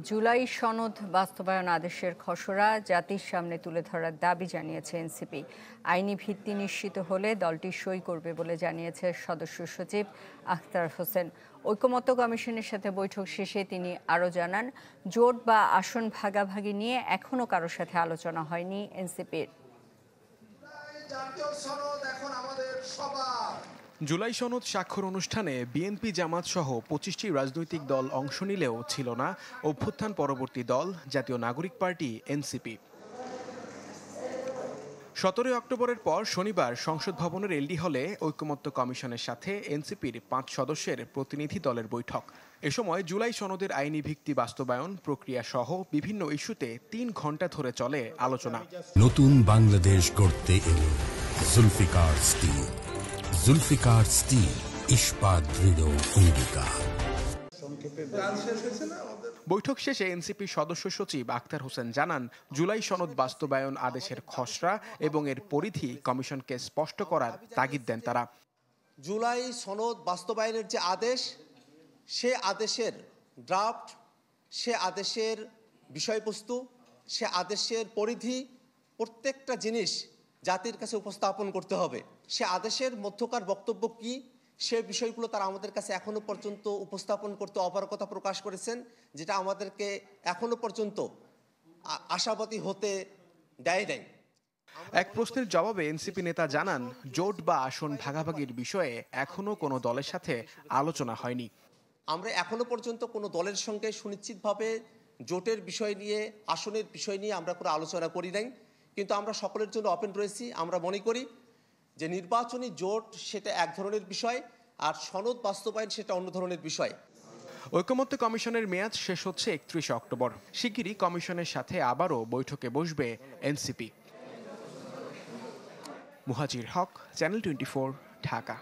জুলাই সনদ বাস্তবায়ন আদেশের খসড়া জাতির সামনে তুলে ধরার দাবি জানিয়েছে এনসিপি। আইনি ভিত্তি নিশ্চিত হলে দলটি সই করবে বলে জানিয়েছে সদস্য সচিব আখতার হোসেন। ঐকমত্য কমিশনের সাথে বৈঠক শেষে তিনি আরও জানান, জোট বা আসন ভাগাভাগি নিয়ে এখনও কারোর সাথে আলোচনা হয়নি এনসিপির। জুলাই সনদ স্বাক্ষর অনুষ্ঠানে বিএনপি জামাত সহ ২৫টি রাজনৈতিক দল অংশ নিলেও ছিল না অভ্যুত্থান পরবর্তী দল জাতীয় নাগরিক পার্টি এনসিপি। ১৭ অক্টোবরের পর শনিবার সংসদ ভবনের এলডি হলে ঐকমত্য কমিশনের সাথে এনসিপির ৫ সদস্যের প্রতিনিধি দলের বৈঠক। এ সময় জুলাই সনদের আইনি ভিত্তি বাস্তবায়ন প্রক্রিয়া সহ বিভিন্ন ইস্যুতে ৩ ঘণ্টা ধরে চলে আলোচনা। নতুন বাংলাদেশ গড়তে এলো জুলফিকার স্টিল। জুলফিকার স্টিল, ইস্পাত দৃঢ় অঙ্গীকার। বৈঠক শেষে এনসিপি সদস্য সচিব আখতার হোসেন জানান, জুলাই সনদ বাস্তবায়ন আদেশের খসড়া এবং এর পরিধি কমিশনকে স্পষ্ট করার তাগিদ দেন তারা। জুলাই সনদ বাস্তবায়নের যে আদেশ, সে আদেশের ড্রাফট, সে আদেশের বিষয়বস্তু, সে আদেশের পরিধি, প্রত্যেকটা জিনিস জাতির কাছে উপস্থাপন করতে হবে। সে আদেশের মধ্যকার বক্তব্য কি, সে বিষয়গুলো তারা আমাদের কাছে এখনো পর্যন্ত উপস্থাপন করতে অপারগতা প্রকাশ করেছেন, যেটা আমাদেরকে এখনো পর্যন্ত আশাবাদী হতে দেয় নাই। এক প্রশ্নের জবাবে এনসিপি নেতা জানান, জোট বা আসন ভাগাভাগির বিষয়ে এখনো কোনো দলের সাথে আলোচনা হয়নি। আমরা এখনো পর্যন্ত কোনো দলের সঙ্গে সুনিশ্চিতভাবে জোটের বিষয় নিয়ে, আসনের বিষয় নিয়ে আমরা কোনো আলোচনা করি নাই, কিন্তু আমরা সকলের জন্য ওপেন রয়েছি। আমরা মনে করি যে নির্বাচনী জোট সেটা এক ধরনের বিষয়, আর সনদ বাস্তবায়ন সেটা অন্য ধরনের বিষয়। ঐকমত্য কমিশনের মেয়াদ শেষ হচ্ছে ৩১ অক্টোবর। শিগগিরই কমিশনের সাথে আবারও বৈঠকে বসবে এনসিপি। মুহাজির হক, চ্যানেল 24, ঢাকা।